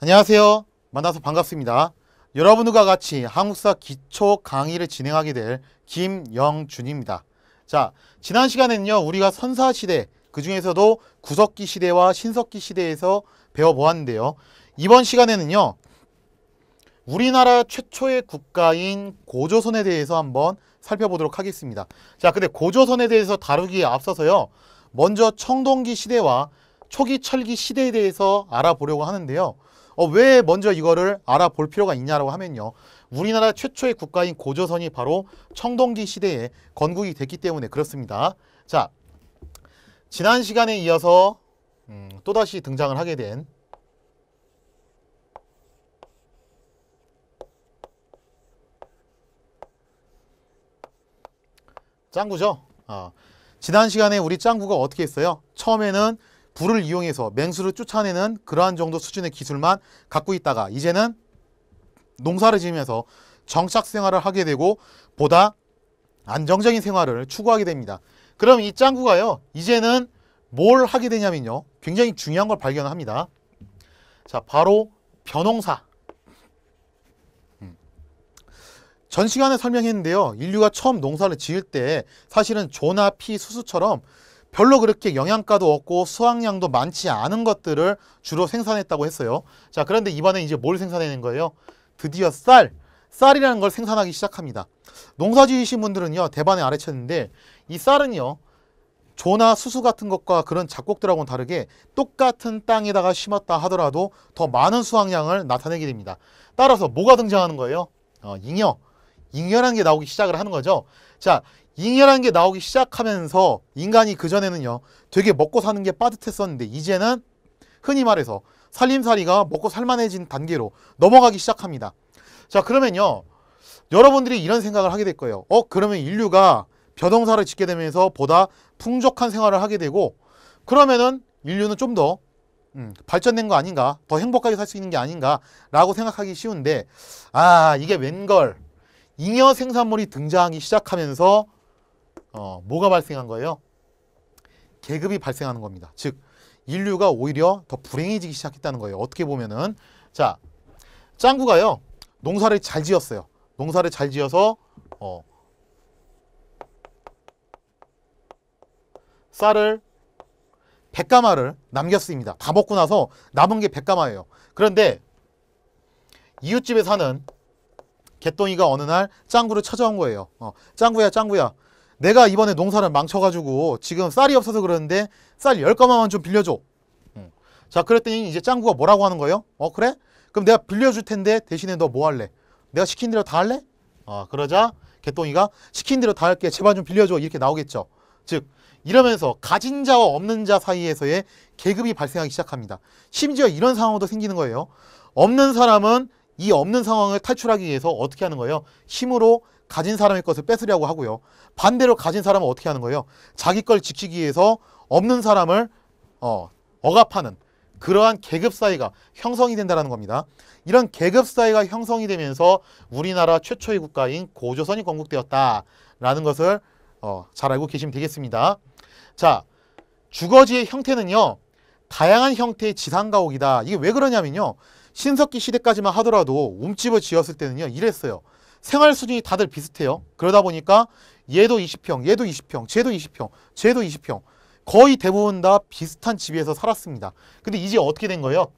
안녕하세요. 만나서 반갑습니다. 여러분들과 같이 한국사 기초 강의를 진행하게 될 김영준입니다. 자, 지난 시간에는요, 우리가 선사시대, 그 중에서도 구석기 시대와 신석기 시대에서 배워보았는데요. 이번 시간에는요, 우리나라 최초의 국가인 고조선에 대해서 한번 살펴보도록 하겠습니다. 자, 근데 고조선에 대해서 다루기에 앞서서요, 먼저 청동기 시대와 초기 철기 시대에 대해서 알아보려고 하는데요. 왜 먼저 이거를 알아볼 필요가 있냐라고 하면요, 우리나라 최초의 국가인 고조선이 바로 청동기 시대에 건국이 됐기 때문에 그렇습니다. 자, 지난 시간에 이어서 또다시 등장을 하게 된 짱구죠. 지난 시간에 우리 짱구가 어떻게 했어요? 처음에는 불을 이용해서 맹수를 쫓아내는 그러한 정도 수준의 기술만 갖고 있다가 이제는 농사를 지으면서 정착 생활을 하게 되고 보다 안정적인 생활을 추구하게 됩니다. 그럼 이 짱구가요, 이제는 뭘 하게 되냐면요, 굉장히 중요한 걸 발견합니다. 자, 바로 벼농사. 전 시간에 설명했는데요, 인류가 처음 농사를 지을 때 사실은 조나 피, 수수처럼 별로 그렇게 영양가도 없고 수확량도 많지 않은 것들을 주로 생산했다고 했어요. 자, 그런데 이번에 이제 뭘 생산해낸 거예요? 드디어 쌀이라는 걸 생산하기 시작합니다. 농사 지으신 분들은요, 대반에 아래쳤는데 이 쌀은요, 조나 수수 같은 것과 그런 작곡들하고는 다르게 똑같은 땅에다가 심었다 하더라도 더 많은 수확량을 나타내게 됩니다. 따라서 뭐가 등장하는 거예요? 잉여라는 게 나오기 시작을 하는 거죠. 자, 잉여라는 게 나오기 시작하면서 인간이 그전에는요, 되게 먹고 사는 게 빠듯했었는데 이제는 흔히 말해서 살림살이가 먹고 살만해진 단계로 넘어가기 시작합니다. 자, 그러면요, 여러분들이 이런 생각을 하게 될 거예요. 그러면 인류가 벼농사를 짓게 되면서 보다 풍족한 생활을 하게 되고, 그러면은 인류는 좀 더 발전된 거 아닌가, 더 행복하게 살 수 있는 게 아닌가 라고 생각하기 쉬운데, 이게 웬걸, 잉여 생산물이 등장하기 시작하면서 뭐가 발생한 거예요? 계급이 발생하는 겁니다. 즉, 인류가 오히려 더 불행해지기 시작했다는 거예요. 어떻게 보면은, 자, 짱구가요, 농사를 잘 지었어요. 농사를 잘 지어서 쌀을 100가마를 남겼습니다. 다 먹고 나서 남은 게 100가마예요. 그런데 이웃집에 사는 개똥이가 어느 날 짱구를 찾아온 거예요. 짱구야, 내가 이번에 농사를 망쳐가지고 지금 쌀이 없어서 그러는데 쌀 10가마만 좀 빌려줘. 자, 그랬더니 이제 짱구가 뭐라고 하는 거예요? 그래? 그럼 내가 빌려줄 텐데 대신에 너 뭐 할래? 내가 시킨 대로 다 할래? 그러자 개똥이가 시킨 대로 다 할게, 제발 좀 빌려줘, 이렇게 나오겠죠. 즉, 이러면서 가진 자와 없는 자 사이에서의 계급이 발생하기 시작합니다. 심지어 이런 상황도 생기는 거예요. 없는 사람은 이 없는 상황을 탈출하기 위해서 어떻게 하는 거예요? 힘으로 가진 사람의 것을 뺏으려고 하고요. 반대로 가진 사람은 어떻게 하는 거예요? 자기 걸 지키기 위해서 없는 사람을 억압하는 그러한 계급 사회가 형성이 된다는 겁니다. 이런 계급 사회가 형성이 되면서 우리나라 최초의 국가인 고조선이 건국되었다라는 것을 잘 알고 계시면 되겠습니다. 자, 주거지의 형태는요, 다양한 형태의 지상가옥이다. 이게 왜 그러냐면요, 신석기 시대까지만 하더라도 움집을 지었을 때는요, 이랬어요. 생활 수준이 다들 비슷해요. 그러다 보니까 얘도 20평, 얘도 20평, 쟤도 20평, 쟤도 20평, 거의 대부분 다 비슷한 집에서 살았습니다. 근데 이제 어떻게 된 거예요?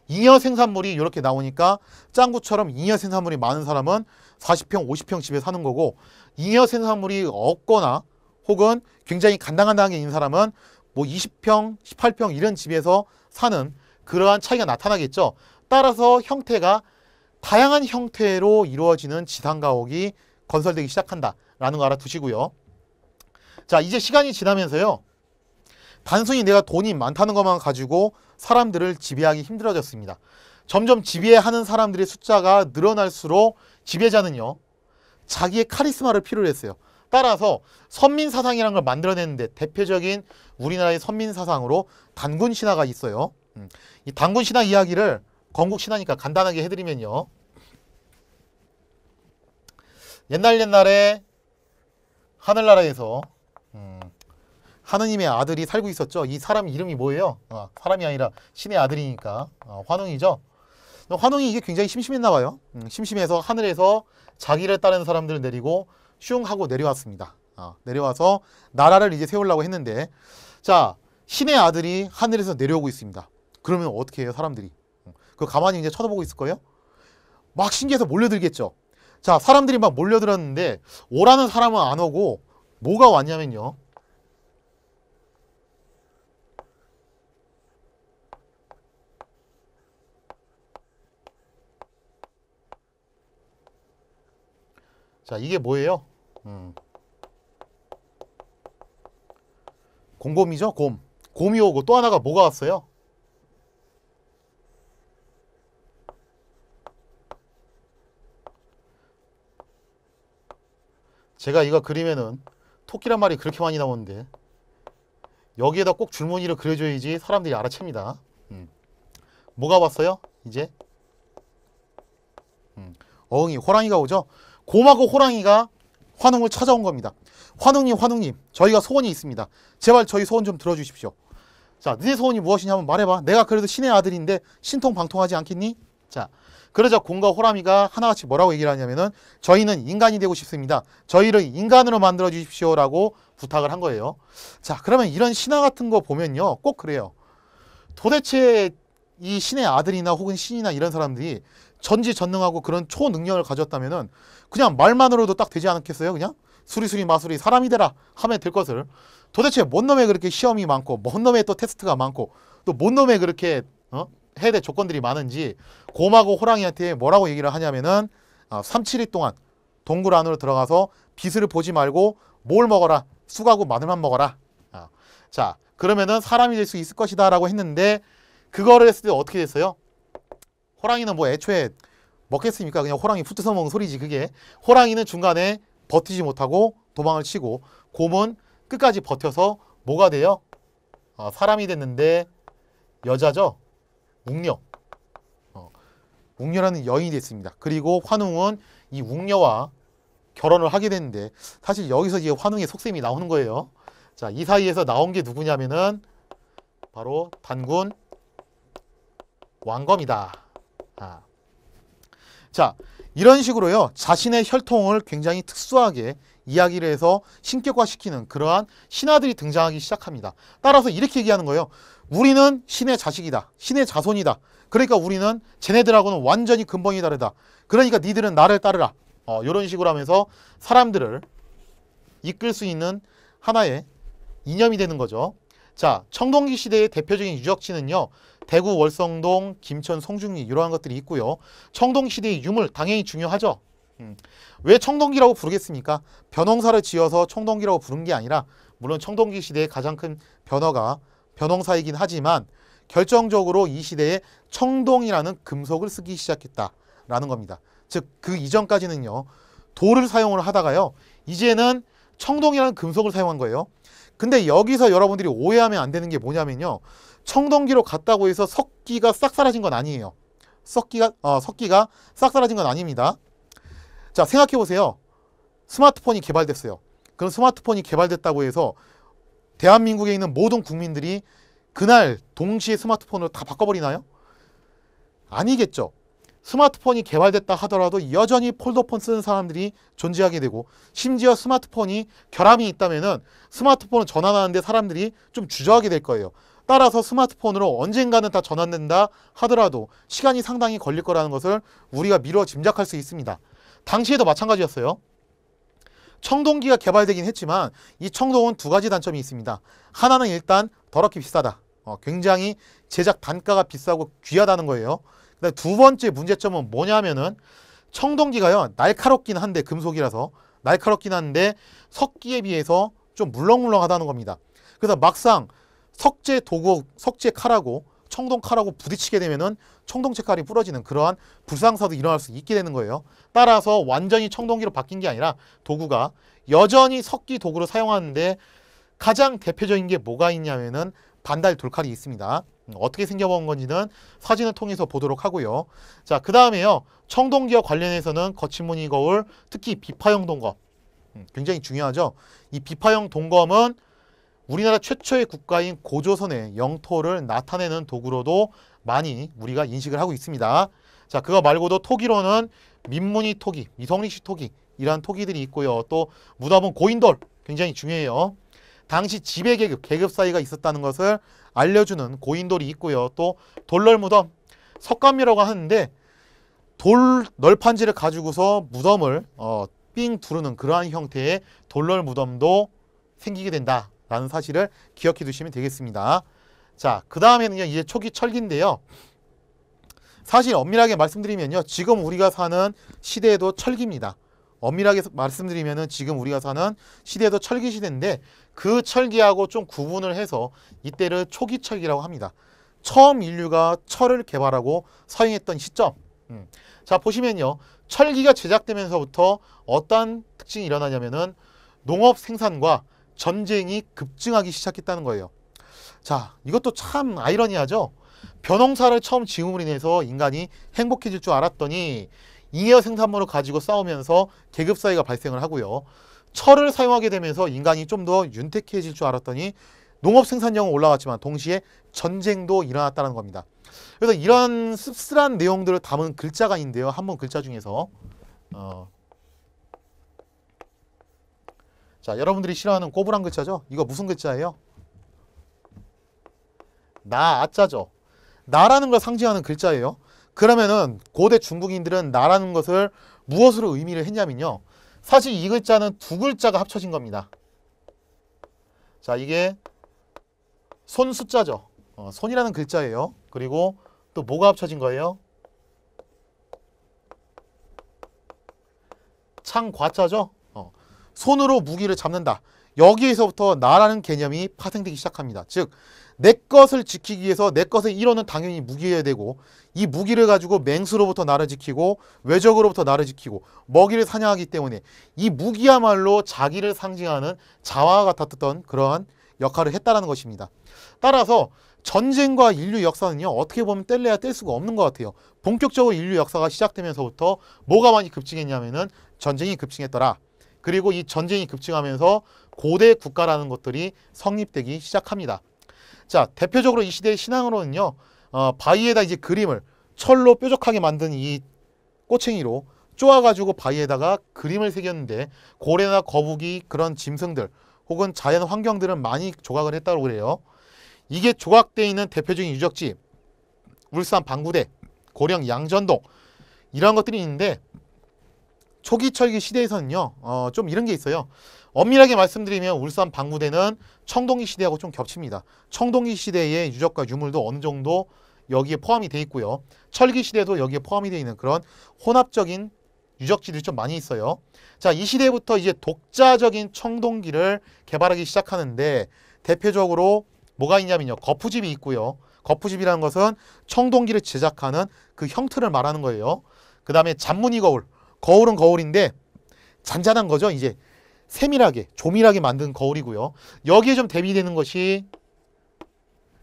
잉여 생산물이 이렇게 나오니까 짱구처럼 잉여 생산물이 많은 사람은 40평, 50평 집에 사는 거고, 잉여 생산물이 없거나 혹은 굉장히 간당간당하게 있는 사람은 뭐 20평, 18평 이런 집에서 사는 그러한 차이가 나타나겠죠. 따라서 형태가 다양한 형태로 이루어지는 지상가옥이 건설되기 시작한다라는 거 알아두시고요. 자, 이제 시간이 지나면서요, 단순히 내가 돈이 많다는 것만 가지고 사람들을 지배하기 힘들어졌습니다. 점점 지배하는 사람들의 숫자가 늘어날수록 지배자는요, 자기의 카리스마를 필요로 했어요. 따라서 선민사상이라는 걸 만들어냈는데 대표적인 우리나라의 선민사상으로 단군신화가 있어요. 이 단군신화 이야기를 건국신화니까 간단하게 해드리면요, 옛날에 하늘나라에서 하느님의 아들이 살고 있었죠. 이 사람 이름이 뭐예요? 사람이 아니라 신의 아들이니까 환웅이죠. 환웅이 이게 굉장히 심심했나 봐요. 심심해서 하늘에서 자기를 따르는 사람들을 내리고 슝 하고 내려왔습니다. 내려와서 나라를 이제 세우려고 했는데, 자, 신의 아들이 하늘에서 내려오고 있습니다. 그러면 어떻게 해요, 사람들이? 그 가만히 이제 쳐다보고 있을 거예요? 막 신기해서 몰려들겠죠. 자, 사람들이 막 몰려들었는데 오라는 사람은 안 오고 뭐가 왔냐면요. 자, 이게 뭐예요? 곰곰이죠? 곰. 곰이 오고 또 하나가 뭐가 왔어요? 제가 이거 그리면은 토끼란 말이 그렇게 많이 나오는데 여기에다 꼭 줄무늬를 그려줘야지 사람들이 알아챕니다. 뭐가 왔어요? 이제 어흥이, 호랑이가 오죠? 곰하고 호랑이가 환웅을 찾아온 겁니다. 환웅님, 저희가 소원이 있습니다. 제발 저희 소원 좀 들어주십시오. 자, 너네 소원이 무엇이냐면 말해봐. 내가 그래도 신의 아들인데 신통방통하지 않겠니? 자, 그러자 곰과 호랑이가 하나같이 뭐라고 얘기를 하냐면은 저희는 인간이 되고 싶습니다. 저희를 인간으로 만들어 주십시오라고 부탁을 한 거예요. 자, 그러면 이런 신화 같은 거 보면요, 꼭 그래요. 도대체 이 신의 아들이나 혹은 신이나 이런 사람들이 전지전능하고 그런 초능력을 가졌다면은 그냥 말만으로도 딱 되지 않겠어요? 그냥 수리수리 마수리 사람이 되라 하면 될 것을, 도대체 뭔 놈에 그렇게 시험이 많고 뭔 놈에 또 테스트가 많고 또 뭔 놈에 그렇게 해야 될 조건들이 많은지 곰하고 호랑이한테 뭐라고 얘기를 하냐면은 3-7일 동안 동굴 안으로 들어가서 빛을 보지 말고 뭘 먹어라? 쑥하고 마늘만 먹어라. 자, 그러면은 사람이 될 수 있을 것이다 라고 했는데, 그거를 했을 때 어떻게 됐어요? 호랑이는 뭐 애초에 먹겠습니까? 그냥 호랑이 푸트서 먹는 소리지 그게. 호랑이는 중간에 버티지 못하고 도망을 치고, 곰은 끝까지 버텨서 뭐가 돼요? 사람이 됐는데 여자죠? 웅녀. 웅녀라는 여인이 됐습니다. 그리고 환웅은 이 웅녀와 결혼을 하게 됐는데, 사실 여기서 이제 환웅의 속셈이 나오는 거예요. 자, 이 사이에서 나온 게 누구냐면은 바로 단군 왕검이다. 자, 이런 식으로요, 자신의 혈통을 굉장히 특수하게 이야기를 해서 신격화시키는 그러한 신하들이 등장하기 시작합니다. 따라서 이렇게 얘기하는 거예요. 우리는 신의 자식이다. 신의 자손이다. 그러니까 우리는 쟤네들하고는 완전히 근본이 다르다. 그러니까 니들은 나를 따르라. 이런 식으로 하면서 사람들을 이끌 수 있는 하나의 이념이 되는 거죠. 자, 청동기 시대의 대표적인 유적지는요, 대구 월성동, 김천 송중리 이러한 것들이 있고요. 청동기 시대의 유물 당연히 중요하죠. 왜 청동기라고 부르겠습니까? 변홍사를 지어서 청동기라고 부른 게 아니라, 물론 청동기 시대의 가장 큰 변화가 변홍사이긴 하지만 결정적으로 이 시대에 청동이라는 금속을 쓰기 시작했다라는 겁니다. 즉, 그 이전까지는요, 돌을 사용을 하다가요, 이제는 청동이라는 금속을 사용한 거예요. 근데 여기서 여러분들이 오해하면 안 되는 게 뭐냐면요, 청동기로 갔다고 해서 석기가 싹 사라진 건 아니에요. 석기가 싹 사라진 건 아닙니다. 자, 생각해 보세요. 스마트폰이 개발됐어요. 그럼 스마트폰이 개발됐다고 해서 대한민국에 있는 모든 국민들이 그날 동시에 스마트폰으로 다 바꿔버리나요? 아니겠죠. 스마트폰이 개발됐다 하더라도 여전히 폴더폰 쓰는 사람들이 존재하게 되고, 심지어 스마트폰이 결함이 있다면은 스마트폰을 전환하는데 사람들이 좀 주저하게 될 거예요. 따라서 스마트폰으로 언젠가는 다 전환된다 하더라도 시간이 상당히 걸릴 거라는 것을 우리가 미뤄 짐작할 수 있습니다. 당시에도 마찬가지였어요. 청동기가 개발되긴 했지만 이 청동은 두 가지 단점이 있습니다. 하나는 일단 더럽게 비싸다. 굉장히 제작 단가가 비싸고 귀하다는 거예요. 근데 두 번째 문제점은 뭐냐면은 청동기가요, 날카롭긴 한데, 금속이라서 날카롭긴 한데 석기에 비해서 좀 물렁물렁하다는 겁니다. 그래서 막상 석재 도구, 석재 칼하고 청동 칼하고 부딪히게 되면은 청동체 칼이 부러지는 그러한 불상사도 일어날 수 있게 되는 거예요. 따라서 완전히 청동기로 바뀐 게 아니라 도구가 여전히 석기 도구로 사용하는데, 가장 대표적인 게 뭐가 있냐면은 반달 돌칼이 있습니다. 어떻게 생겨본 건지는 사진을 통해서 보도록 하고요. 자, 그 다음에요, 청동기와 관련해서는 거친 무늬 거울, 특히 비파형 동검 굉장히 중요하죠. 이 비파형 동검은 우리나라 최초의 국가인 고조선의 영토를 나타내는 도구로도 많이 우리가 인식을 하고 있습니다. 자, 그거 말고도 토기로는 민무늬 토기, 미성립식 토기 이러한 토기들이 있고요. 또 무덤은 고인돌 굉장히 중요해요. 당시 지배계급, 계급 사이가 있었다는 것을 알려주는 고인돌이 있고요. 또 돌널무덤, 석가미라고 하는데 돌 널판지를 가지고서 무덤을 삥 두르는 그러한 형태의 돌널무덤도 생기게 된다라는 사실을 기억해 두시면 되겠습니다. 자, 그 다음에는요, 이제 초기 철기인데요. 사실 엄밀하게 말씀드리면요, 지금 우리가 사는 시대에도 철기입니다. 엄밀하게 말씀드리면은 지금 우리가 사는 시대도 철기 시대인데 그 철기하고 좀 구분을 해서 이때를 초기 철기라고 합니다. 처음 인류가 철을 개발하고 사용했던 시점. 자, 보시면요, 철기가 제작되면서부터 어떤 특징이 일어나냐면은 농업 생산과 전쟁이 급증하기 시작했다는 거예요. 자, 이것도 참 아이러니하죠. 벼농사를 처음 지음으로 인해서 인간이 행복해질 줄 알았더니 잉여 생산물을 가지고 싸우면서 계급 사회가 발생을 하고요. 철을 사용하게 되면서 인간이 좀 더 윤택해질 줄 알았더니 농업 생산량은 올라갔지만 동시에 전쟁도 일어났다는 겁니다. 그래서 이런 씁쓸한 내용들을 담은 글자가 있는데요. 한번 글자 중에서 자, 여러분들이 싫어하는 꼬부랑 글자죠? 이거 무슨 글자예요? 나, 아자죠. 나라는 걸 상징하는 글자예요. 그러면은 고대 중국인들은 나라는 것을 무엇으로 의미를 했냐면요. 사실 이 글자는 두 글자가 합쳐진 겁니다. 자, 이게 손 숫자죠. 손이라는 글자예요. 그리고 또 뭐가 합쳐진 거예요? 창 과자죠. 손으로 무기를 잡는다. 여기에서부터 나라는 개념이 파생되기 시작합니다. 즉, 내 것을 지키기 위해서 내 것의 일원은 당연히 무기여야 되고 이 무기를 가지고 맹수로부터 나를 지키고 외적으로부터 나를 지키고 먹이를 사냥하기 때문에 이 무기야말로 자기를 상징하는 자화와 같았던 그러한 역할을 했다는 것입니다. 따라서 전쟁과 인류 역사는요, 어떻게 보면 뗄래야 뗄 수가 없는 것 같아요. 본격적으로 인류 역사가 시작되면서부터 뭐가 많이 급증했냐면은 전쟁이 급증했더라. 그리고 이 전쟁이 급증하면서 고대 국가라는 것들이 성립되기 시작합니다. 자, 대표적으로 이 시대의 신앙으로는요, 바위에다 이제 그림을 철로 뾰족하게 만든 이 꼬챙이로 쪼아가지고 바위에다가 그림을 새겼는데 고래나 거북이 그런 짐승들 혹은 자연 환경들은 많이 조각을 했다고 그래요. 이게 조각되어 있는 대표적인 유적지 울산 방구대, 고령 양전동 이런 것들이 있는데 초기 철기 시대에서는요, 좀 이런 게 있어요. 엄밀하게 말씀드리면 울산 방구대는 청동기 시대하고 좀 겹칩니다. 청동기 시대의 유적과 유물도 어느 정도 여기에 포함이 되어 있고요. 철기 시대도 여기에 포함이 되어 있는 그런 혼합적인 유적지들이 좀 많이 있어요. 자, 이 시대부터 이제 독자적인 청동기를 개발하기 시작하는데 대표적으로 뭐가 있냐면요. 거푸집이 있고요. 거푸집이라는 것은 청동기를 제작하는 그 형태를 말하는 거예요. 그 다음에 잔무늬 거울. 거울은 거울인데 잔잔한 거죠. 이제 세밀하게 조밀하게 만든 거울이고요. 여기에 좀 대비되는 것이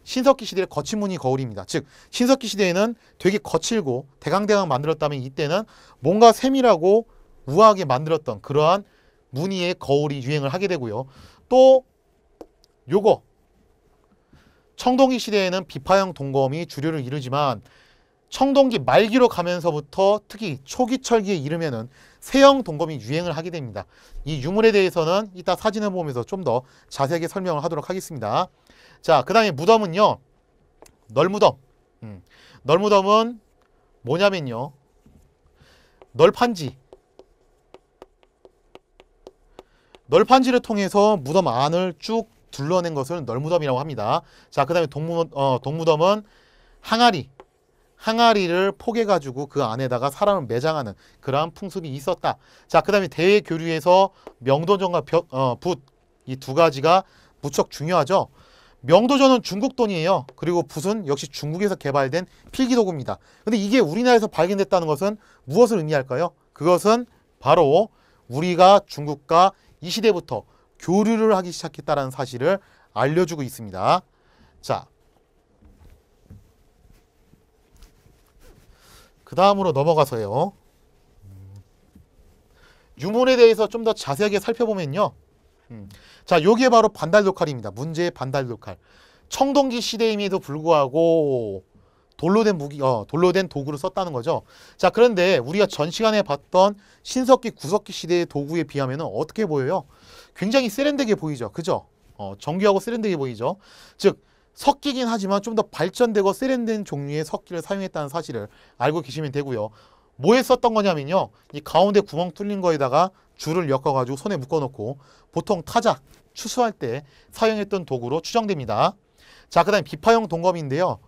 신석기 시대의 거친 무늬 거울입니다. 즉 신석기 시대에는 되게 거칠고 대강대강 만들었다면 이때는 뭔가 세밀하고 우아하게 만들었던 그러한 무늬의 거울이 유행을 하게 되고요. 또 요거 청동기 시대에는 비파형 동검이 주류를 이루지만 청동기 말기로 가면서부터 특히 초기 철기에 이르면은 세형 동검이 유행을 하게 됩니다. 이 유물에 대해서는 이따 사진을 보면서 좀 더 자세하게 설명을 하도록 하겠습니다. 자, 그 다음에 무덤은요. 널무덤. 널무덤은 뭐냐면요. 널판지. 널판지를 통해서 무덤 안을 쭉 둘러낸 것을 널무덤이라고 합니다. 자, 그 다음에 동무덤은 항아리. 항아리를 포개가지고 그 안에다가 사람을 매장하는 그러한 풍습이 있었다. 자, 그 다음에 대외교류에서 명도전과 붓, 이 두 가지가 무척 중요하죠. 명도전은 중국 돈이에요. 그리고 붓은 역시 중국에서 개발된 필기도구입니다. 근데 이게 우리나라에서 발견됐다는 것은 무엇을 의미할까요? 그것은 바로 우리가 중국과 이 시대부터 교류를 하기 시작했다는 사실을 알려주고 있습니다. 자, 그 다음으로 넘어가서요. 유물에 대해서 좀 더 자세하게 살펴보면요. 자, 요게 바로 반달돌칼입니다. 문제의 반달돌칼. 청동기 시대임에도 불구하고 돌로 된 도구를 썼다는 거죠. 자, 그런데 우리가 전 시간에 봤던 신석기, 구석기 시대의 도구에 비하면 어떻게 보여요? 굉장히 세련되게 보이죠. 그죠? 정교하고 세련되게 보이죠. 즉, 석기긴 하지만 좀 더 발전되고 세련된 종류의 석기를 사용했다는 사실을 알고 계시면 되고요. 뭐에 썼던 거냐면요. 이 가운데 구멍 뚫린 거에다가 줄을 엮어가지고 손에 묶어놓고 보통 타작, 추수할 때 사용했던 도구로 추정됩니다. 자, 그 다음에 비파형 동검인데요.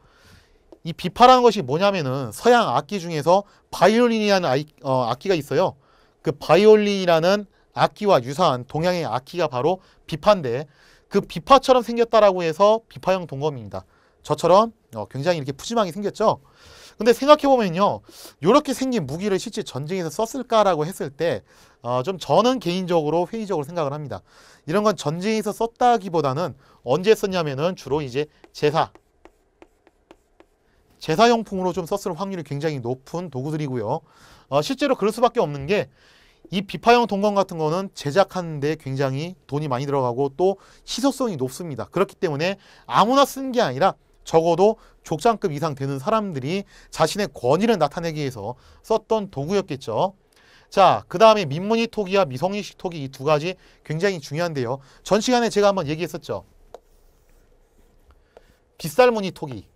이 비파라는 것이 뭐냐면은 서양 악기 중에서 바이올린이라는 악기가 있어요. 그 바이올린이라는 악기와 유사한 동양의 악기가 바로 비파인데 그 비파처럼 생겼다라고 해서 비파형 동검입니다. 저처럼 굉장히 이렇게 푸짐하게 생겼죠. 근데 생각해보면요, 이렇게 생긴 무기를 실제 전쟁에서 썼을까라고 했을 때 좀 저는 개인적으로 회의적으로 생각을 합니다. 이런 건 전쟁에서 썼다기보다는 언제 썼냐면은 주로 이제 제사용품으로 좀 썼을 확률이 굉장히 높은 도구들이고요. 실제로 그럴 수밖에 없는 게 이 비파형 동검 같은 거는 제작하는데 굉장히 돈이 많이 들어가고 또 희소성이 높습니다. 그렇기 때문에 아무나 쓰는 게 아니라 적어도 족장급 이상 되는 사람들이 자신의 권위를 나타내기 위해서 썼던 도구였겠죠. 자, 그 다음에 민무늬 토기와 미성인식 토기 이 두 가지 굉장히 중요한데요. 전 시간에 제가 한번 얘기했었죠. 빗살무늬 토기.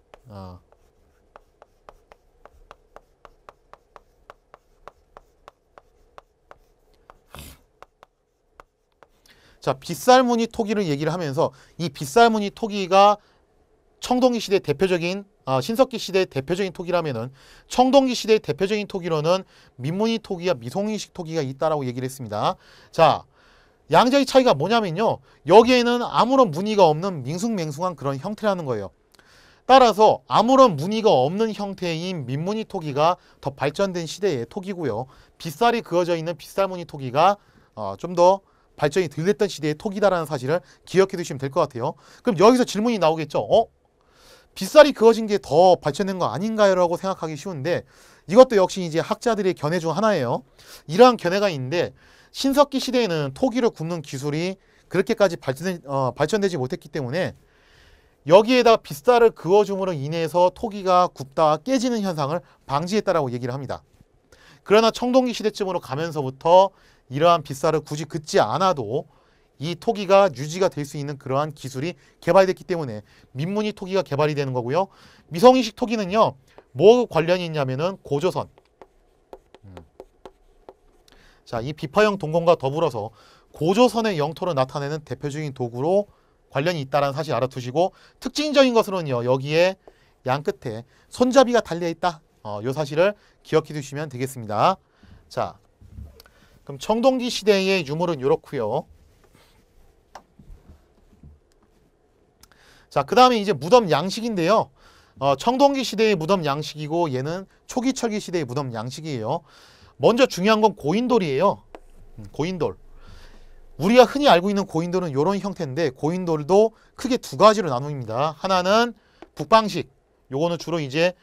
자, 빗살무늬 토기를 얘기를 하면서 이 빗살무늬 토기가 청동기 시대 대표적인 신석기 시대 대표적인 토기라면은 청동기 시대의 대표적인 토기로는 민무늬 토기와 미송인식 토기가 있다라고 얘기를 했습니다. 자, 양자의 차이가 뭐냐면요. 여기에는 아무런 무늬가 없는 밍숭맹숭한 그런 형태라는 거예요. 따라서 아무런 무늬가 없는 형태인 민무늬 토기가 더 발전된 시대의 토기고요. 빗살이 그어져 있는 빗살무늬 토기가 좀 더 발전이 덜 됐던 시대의 토기다라는 사실을 기억해 두시면 될 것 같아요. 그럼 여기서 질문이 나오겠죠. 빗살이 그어진 게 더 발전된 거 아닌가요? 라고 생각하기 쉬운데 이것도 역시 이제 학자들의 견해 중 하나예요. 이러한 견해가 있는데 신석기 시대에는 토기를 굽는 기술이 그렇게까지 발전되지 못했기 때문에 여기에다 빗살을 그어줌으로 인해서 토기가 굽다가 깨지는 현상을 방지했다라고 얘기를 합니다. 그러나 청동기 시대쯤으로 가면서부터 이러한 빗살을 굳이 긋지 않아도 이 토기가 유지가 될 수 있는 그러한 기술이 개발됐기 때문에 민무늬 토기가 개발이 되는 거고요. 미성인식 토기는요. 뭐 관련이 있냐면은 고조선. 자, 이 비파형 동검과 더불어서 고조선의 영토를 나타내는 대표적인 도구로 관련이 있다는 사실 알아두시고 특징적인 것으로는요. 여기에 양 끝에 손잡이가 달려있다. 이 사실을 기억해 두시면 되겠습니다. 자, 그럼 청동기 시대의 유물은 이렇고요. 자, 그 다음에 이제 무덤 양식인데요. 청동기 시대의 무덤 양식이고 얘는 초기 철기 시대의 무덤 양식이에요. 먼저 중요한 건 고인돌이에요. 고인돌. 우리가 흔히 알고 있는 고인돌은 이런 형태인데 고인돌도 크게 두 가지로 나눕니다. 하나는 북방식. 요거는 주로 이제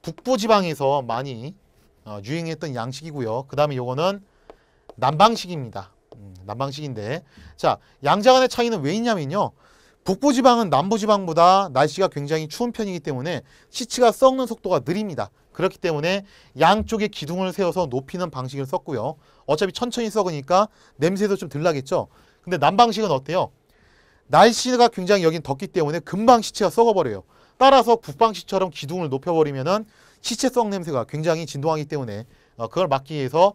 북부지방에서 많이 유행했던 양식이고요. 그 다음에 요거는 남방식입니다. 남방식인데 자, 양자 간의 차이는 왜 있냐면요. 북부지방은 남부지방보다 날씨가 굉장히 추운 편이기 때문에 시체가 썩는 속도가 느립니다. 그렇기 때문에 양쪽에 기둥을 세워서 높이는 방식을 썼고요. 어차피 천천히 썩으니까 냄새도 좀 덜 나겠죠. 근데 남방식은 어때요? 날씨가 굉장히 여긴 덥기 때문에 금방 시체가 썩어버려요. 따라서 북방식처럼 기둥을 높여버리면은 시체 썩 냄새가 굉장히 진동하기 때문에 그걸 막기 위해서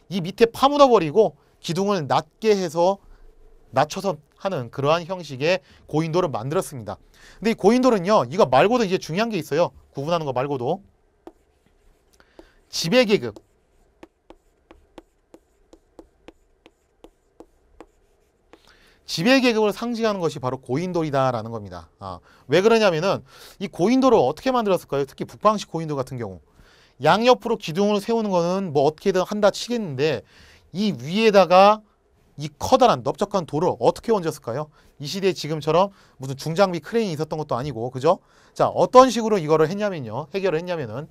이 밑에 파묻어버리고 기둥을 낮게 해서 낮춰서 하는 그러한 형식의 고인돌을 만들었습니다. 근데 이 고인돌은요, 이거 말고도 이제 중요한 게 있어요. 구분하는 거 말고도. 지배계급. 지배계급을 상징하는 것이 바로 고인돌이다라는 겁니다. 왜 그러냐면은 이 고인돌을 어떻게 만들었을까요? 특히 북방식 고인돌 같은 경우. 양옆으로 기둥을 세우는 거는 뭐 어떻게든 한다 치겠는데 이 위에다가 이 커다란 넓적한 돌을 어떻게 얹었을까요? 이 시대에 지금처럼 무슨 중장비 크레인이 있었던 것도 아니고, 그죠? 자, 어떤 식으로 이거를 했냐면요. 해결을 했냐면은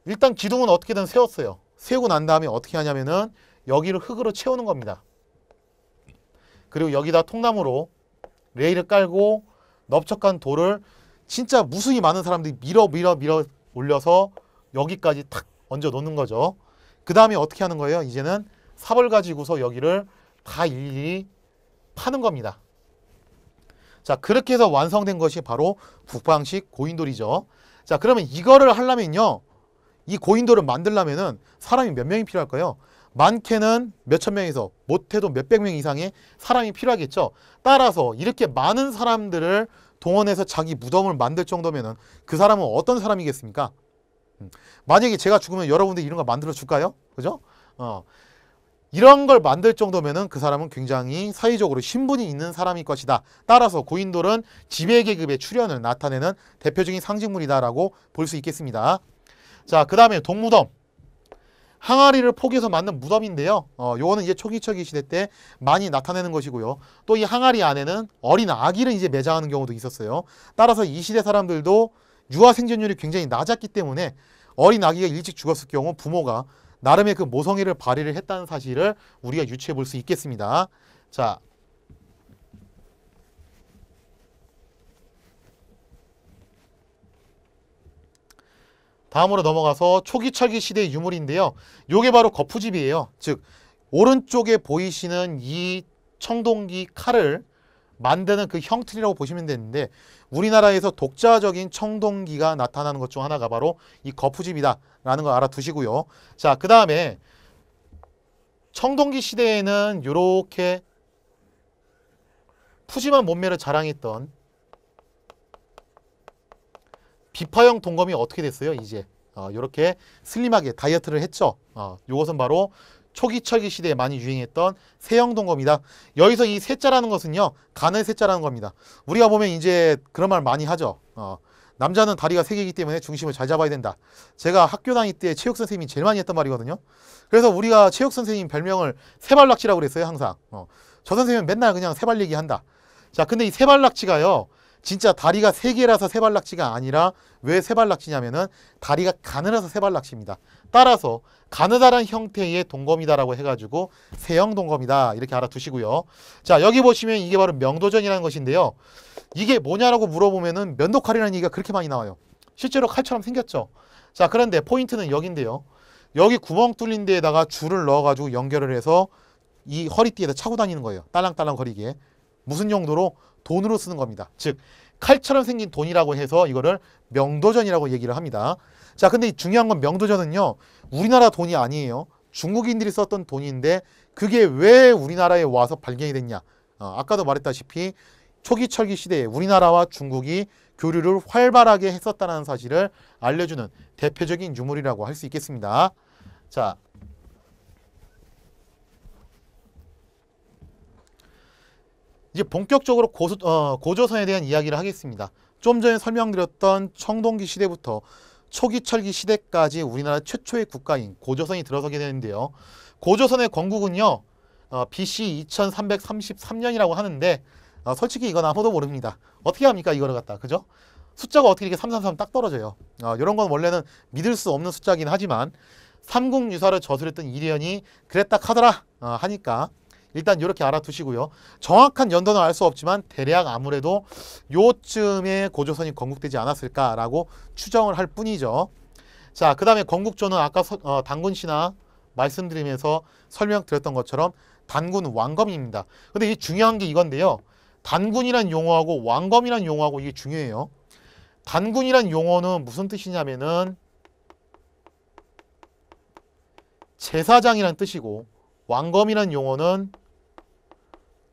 일단 기둥은 어떻게든 세웠어요. 세우고 난 다음에 어떻게 하냐면은 여기를 흙으로 채우는 겁니다. 그리고 여기다 통나무로 레일을 깔고 넓적한 돌을 진짜 무수히 많은 사람들이 밀어 올려서 여기까지 탁 얹어 놓는 거죠. 그 다음에 어떻게 하는 거예요? 이제는 삽을 가지고서 여기를 다 일일이 파는 겁니다. 자, 그렇게 해서 완성된 것이 바로 북방식 고인돌이죠. 자, 그러면 이거를 하려면요, 이 고인돌을 만들려면은 사람이 몇 명이 필요할까요? 많게는 몇천 명에서 못해도 몇백 명 이상의 사람이 필요하겠죠. 따라서 이렇게 많은 사람들을 동원해서 자기 무덤을 만들 정도면은 그 사람은 어떤 사람이겠습니까? 만약에 제가 죽으면 여러분들 이런 거 만들어 줄까요? 그죠? 이런 걸 만들 정도면은 그 사람은 굉장히 사회적으로 신분이 있는 사람일 것이다. 따라서 고인돌은 지배계급의 출현을 나타내는 대표적인 상징물이다라고 볼 수 있겠습니다. 자, 그 다음에 동무덤. 항아리를 포개서 만든 무덤인데요. 요거는 이제 초기철기 시대 때 많이 나타내는 것이고요. 또 이 항아리 안에는 어린 아기를 이제 매장하는 경우도 있었어요. 따라서 이 시대 사람들도 유아 생존율이 굉장히 낮았기 때문에 어린 아기가 일찍 죽었을 경우 부모가 나름의 그 모성애를 발휘를 했다는 사실을 우리가 유추해 볼 수 있겠습니다. 자, 다음으로 넘어가서 초기철기 시대의 유물인데요. 요게 바로 거푸집이에요. 즉 오른쪽에 보이시는 이 청동기 칼을 만드는 그 형틀이라고 보시면 되는데, 우리나라에서 독자적인 청동기가 나타나는 것 중 하나가 바로 이 거푸집이다 라는 걸 알아두시고요. 자, 그 다음에 청동기 시대에는 이렇게 푸짐한 몸매를 자랑했던 비파형 동검이 어떻게 됐어요? 이제 이렇게 슬림하게 다이어트를 했죠. 이것은 바로 초기철기 시대에 많이 유행했던 세형 동검이다. 여기서 이 세자라는 것은요, 간의 세자라는 겁니다. 우리가 보면 이제 그런 말 많이 하죠. 남자는 다리가 세 개이기 때문에 중심을 잘 잡아야 된다. 제가 학교 다닐 때 체육 선생님이 제일 많이 했던 말이거든요. 그래서 우리가 체육 선생님 별명을 세발낙지라고 그랬어요, 항상. 저 선생님은 맨날 그냥 세발 얘기한다. 자, 근데 이 세발낙지가요, 진짜 다리가 세 개라서 세발낙지가 아니라 왜 세발낙지냐면은 다리가 가늘어서 세발낙지입니다. 따라서 가느다란 형태의 동검이다라고 해가지고 세형 동검이다 이렇게 알아두시고요. 자, 여기 보시면 이게 바로 명도전이라는 것인데요. 이게 뭐냐라고 물어보면은 면도칼이라는 얘기가 그렇게 많이 나와요. 실제로 칼처럼 생겼죠. 자, 그런데 포인트는 여기인데요. 여기 구멍 뚫린 데에다가 줄을 넣어가지고 연결을 해서 이 허리띠에다 차고 다니는 거예요. 딸랑딸랑 거리게. 무슨 용도로? 돈으로 쓰는 겁니다. 즉 칼처럼 생긴 돈이라고 해서 이거를 명도전이라고 얘기를 합니다. 자, 근데 중요한 건 명도전은요, 우리나라 돈이 아니에요. 중국인들이 썼던 돈인데 그게 왜 우리나라에 와서 발견이 됐냐? 아까도 말했다시피 초기철기 시대에 우리나라와 중국이 교류를 활발하게 했었다는 사실을 알려주는 대표적인 유물이라고 할 수 있겠습니다. 자, 이제 본격적으로 고조선에 대한 이야기를 하겠습니다. 좀 전에 설명드렸던 청동기 시대부터 초기철기 시대까지 우리나라 최초의 국가인 고조선이 들어서게 되는데요. 고조선의 건국은요, BC 2333년이라고 하는데 솔직히 이건 아무도 모릅니다. 어떻게 합니까 이거를 갖다, 그죠? 숫자가 어떻게 이렇게 333 딱 떨어져요. 이런 건 원래는 믿을 수 없는 숫자긴 하지만 삼국유사를 저술했던 이련이 그랬다 하더라 하니까 일단 이렇게 알아두시고요. 정확한 연도는 알 수 없지만 대략 아무래도 요쯤에 고조선이 건국되지 않았을까라고 추정을 할 뿐이죠. 자, 그 다음에 건국조는 아까 단군신화 말씀드리면서 설명드렸던 것처럼 단군 왕검입니다. 근데 이게 중요한 게 이건데요. 단군이란 용어하고 왕검이란 용어하고 이게 중요해요. 단군이란 용어는 무슨 뜻이냐면은 제사장이란 뜻이고, 왕검이란 용어는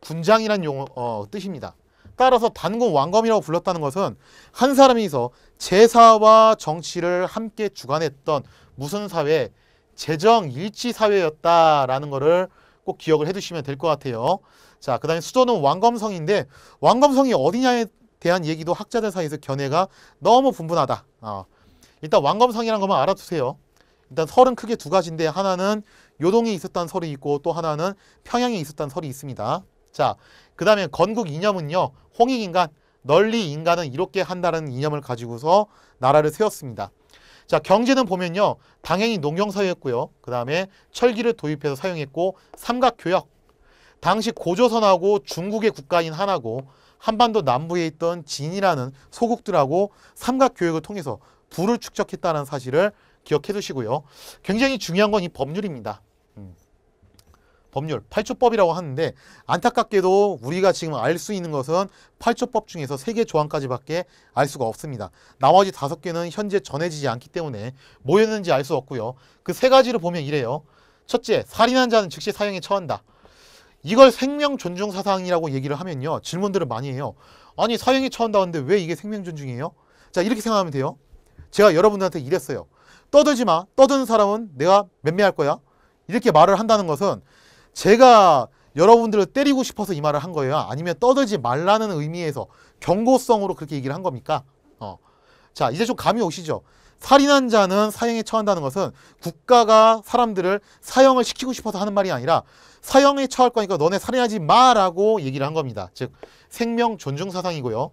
군장이란 용어 뜻입니다. 따라서 단군 왕검이라고 불렀다는 것은 한 사람이서 제사와 정치를 함께 주관했던 무슨 사회, 재정일치 사회였다라는 것을 꼭 기억을 해두시면 될 것 같아요. 자, 그 다음에 수도는 왕검성인데 왕검성이 어디냐에 대한 얘기도 학자들 사이에서 견해가 너무 분분하다. 일단 왕검성이라는 것만 알아두세요. 일단 설은 크게 두 가지인데 하나는 요동에 있었다는 설이 있고 또 하나는 평양에 있었다는 설이 있습니다. 자, 그 다음에 건국 이념은요, 홍익인간, 널리 인간은 이렇게 한다는 이념을 가지고서 나라를 세웠습니다. 자, 경제는 보면요, 당연히 농경사회였고요. 그 다음에 철기를 도입해서 사용했고, 삼각교역. 당시 고조선하고 중국의 국가인 하나고 한반도 남부에 있던 진이라는 소국들하고 삼각교역을 통해서 부를 축적했다는 사실을 기억해 두시고요. 굉장히 중요한 건 이 법률입니다. 법률, 8조법이라고 하는데 안타깝게도 우리가 지금 알 수 있는 것은 8조법 중에서 3개 조항까지밖에 알 수가 없습니다. 나머지 5개는 현재 전해지지 않기 때문에 뭐였는지 알 수 없고요. 그 3가지를 보면 이래요. 첫째, 살인한 자는 즉시 사형에 처한다. 이걸 생명 존중 사상이라고 얘기를 하면요. 질문들을 많이 해요. 아니 사형에 처한다는데 왜 이게 생명 존중이에요? 자, 이렇게 생각하면 돼요. 제가 여러분들한테 이랬어요. 떠들지 마. 떠드는 사람은 내가 맴매할 거야. 이렇게 말을 한다는 것은 제가 여러분들을 때리고 싶어서 이 말을 한 거예요? 아니면 떠들지 말라는 의미에서 경고성으로 그렇게 얘기를 한 겁니까? 자, 이제 좀 감이 오시죠? 살인한 자는 사형에 처한다는 것은 국가가 사람들을 사형을 시키고 싶어서 하는 말이 아니라 사형에 처할 거니까 너네 살인하지 마라고 얘기를 한 겁니다. 즉 생명 존중 사상이고요.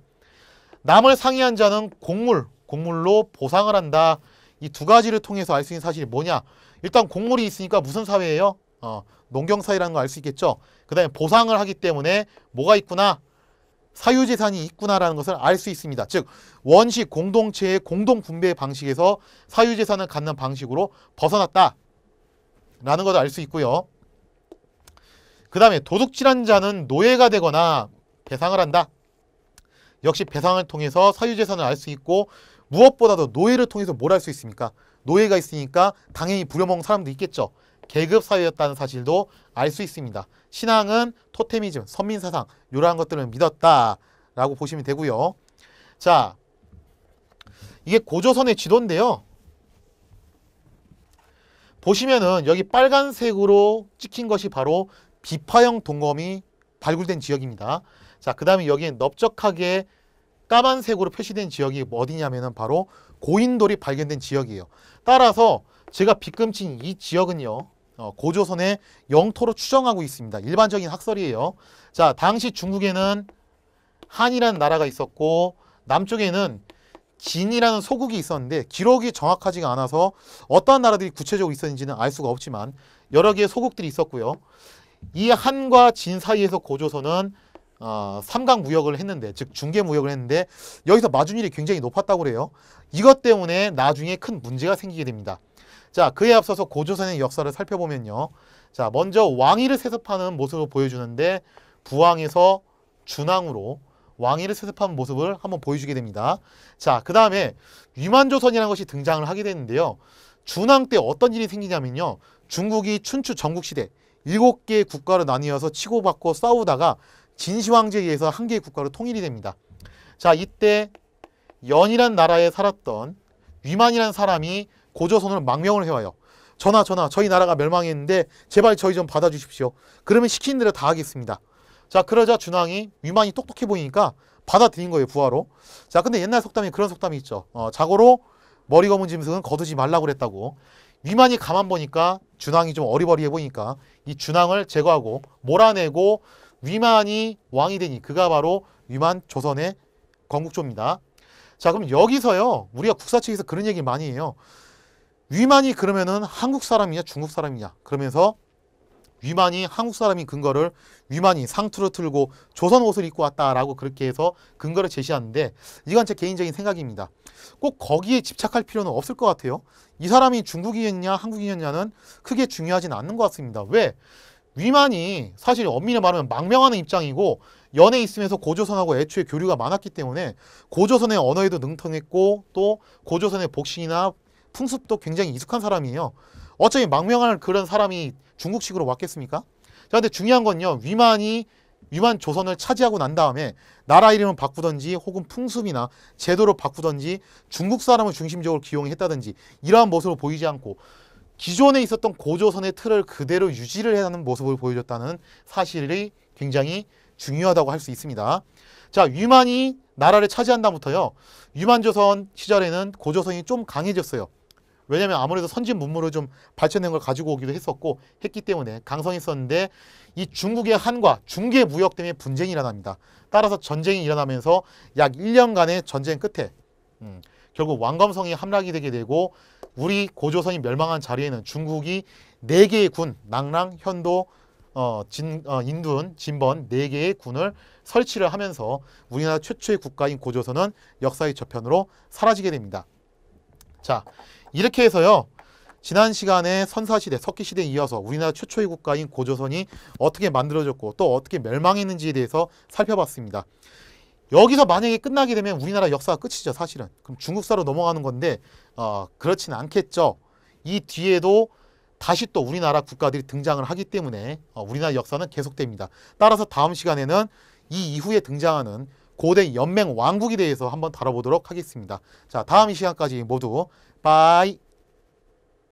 남을 상해한 자는 곡물로 보상을 한다. 이 2가지를 통해서 알 수 있는 사실이 뭐냐? 일단 곡물이 있으니까 무슨 사회예요? 농경사회라는 거 알 수 있겠죠. 그 다음에 보상을 하기 때문에 뭐가 있구나? 사유재산이 있구나라는 것을 알 수 있습니다. 즉 원시 공동체의 공동분배 방식에서 사유재산을 갖는 방식으로 벗어났다 라는 것을 알 수 있고요. 그 다음에 도둑질한 자는 노예가 되거나 배상을 한다. 역시 배상을 통해서 사유재산을 알 수 있고 무엇보다도 노예를 통해서 뭘 알 수 있습니까? 노예가 있으니까 당연히 부려먹는 사람도 있겠죠. 계급 사회였다는 사실도 알 수 있습니다. 신앙은 토테미즘, 선민사상 이러한 것들을 믿었다라고 보시면 되고요. 자, 이게 고조선의 지도인데요. 보시면은 여기 빨간색으로 찍힌 것이 바로 비파형 동검이 발굴된 지역입니다. 자, 그 다음에 여기에 넓적하게 까만색으로 표시된 지역이 어디냐면은 바로 고인돌이 발견된 지역이에요. 따라서 제가 빗금친 이 지역은요. 고조선의 영토로 추정하고 있습니다. 일반적인 학설이에요. 자, 당시 중국에는 한이라는 나라가 있었고 남쪽에는 진이라는 소국이 있었는데 기록이 정확하지가 않아서 어떠한 나라들이 구체적으로 있었는지는 알 수가 없지만 여러 개의 소국들이 있었고요. 이 한과 진 사이에서 고조선은 삼각 무역을 했는데, 즉 중개 무역을 했는데 여기서 마준율이 굉장히 높았다고 그래요. 이것 때문에 나중에 큰 문제가 생기게 됩니다. 자, 그에 앞서서 고조선의 역사를 살펴보면요. 자, 먼저 왕위를 세습하는 모습을 보여주는데 부왕에서 준왕으로 왕위를 세습하는 모습을 한번 보여주게 됩니다. 자, 그 다음에 위만조선이라는 것이 등장을 하게 되는데요. 준왕 때 어떤 일이 생기냐면요. 중국이 춘추 전국시대 7개의 국가로 나뉘어서 치고받고 싸우다가 진시황제에 의해서 1개의 국가로 통일이 됩니다. 자, 이때 연이란 나라에 살았던 위만이라는 사람이 고조선으로 망명을 해와요. 전하 저희 나라가 멸망했는데 제발 저희 좀 받아주십시오. 그러면 시키는 대로 다 하겠습니다. 자, 그러자 준왕이 위만이 똑똑해 보이니까 받아들인 거예요, 부하로. 자, 근데 옛날 속담에 그런 속담이 있죠. 자고로 머리 검은 짐승은 거두지 말라고 그랬다고. 위만이 가만 보니까 준왕이 좀 어리버리해 보이니까 이 준왕을 제거하고 몰아내고 위만이 왕이 되니 그가 바로 위만 조선의 건국조입니다. 자, 그럼 여기서요, 우리가 국사책에서 그런 얘기 많이 해요. 위만이 그러면은 한국 사람이냐 중국 사람이냐, 그러면서 위만이 한국 사람인 근거를 위만이 상투를 틀고 조선 옷을 입고 왔다라고 그렇게 해서 근거를 제시하는데, 이건 제 개인적인 생각입니다. 꼭 거기에 집착할 필요는 없을 것 같아요. 이 사람이 중국인이었냐 한국인이었냐는 크게 중요하진 않는 것 같습니다. 왜? 위만이 사실 엄밀히 말하면 망명하는 입장이고 연에 있으면서 고조선하고 애초에 교류가 많았기 때문에 고조선의 언어에도 능통했고 또 고조선의 복식이나 풍습도 굉장히 익숙한 사람이에요. 어차피 망명할 그런 사람이 중국식으로 왔겠습니까? 자, 근데 중요한 건요, 위만 조선을 차지하고 난 다음에 나라 이름을 바꾸던지 혹은 풍습이나 제도를 바꾸던지 중국 사람을 중심적으로 기용했다든지 이러한 모습을 보이지 않고 기존에 있었던 고조선의 틀을 그대로 유지를 해야 하는 모습을 보여줬다는 사실이 굉장히 중요하다고 할 수 있습니다. 자, 위만이 나라를 차지한 다음부터요, 위만조선 시절에는 고조선이 좀 강해졌어요. 왜냐면 아무래도 선진 문물을 좀 발전된 걸 가지고 오기도 했기 때문에 강성했었는데, 이 중국의 한과 중개 무역 때문에 분쟁이 일어납니다. 따라서 전쟁이 일어나면서 약 1년간의 전쟁 끝에 결국 왕검성이 함락이 되게 되고, 우리 고조선이 멸망한 자리에는 중국이 4개의 군, 낭랑, 현도, 인둔, 진번 4개의 군을 설치를 하면서 우리나라 최초의 국가인 고조선은 역사의 저편으로 사라지게 됩니다. 자, 이렇게 해서요. 지난 시간에 선사시대, 석기시대에 이어서 우리나라 최초의 국가인 고조선이 어떻게 만들어졌고 또 어떻게 멸망했는지에 대해서 살펴봤습니다. 여기서 만약에 끝나게 되면 우리나라 역사가 끝이죠, 사실은. 그럼 중국사로 넘어가는 건데 그렇지는 않겠죠. 이 뒤에도 다시 또 우리나라 국가들이 등장을 하기 때문에 우리나라 역사는 계속됩니다. 따라서 다음 시간에는 이 이후에 등장하는 고대 연맹 왕국에 대해서 한번 다뤄보도록 하겠습니다. 자, 다음 이 시간까지 모두 빠이.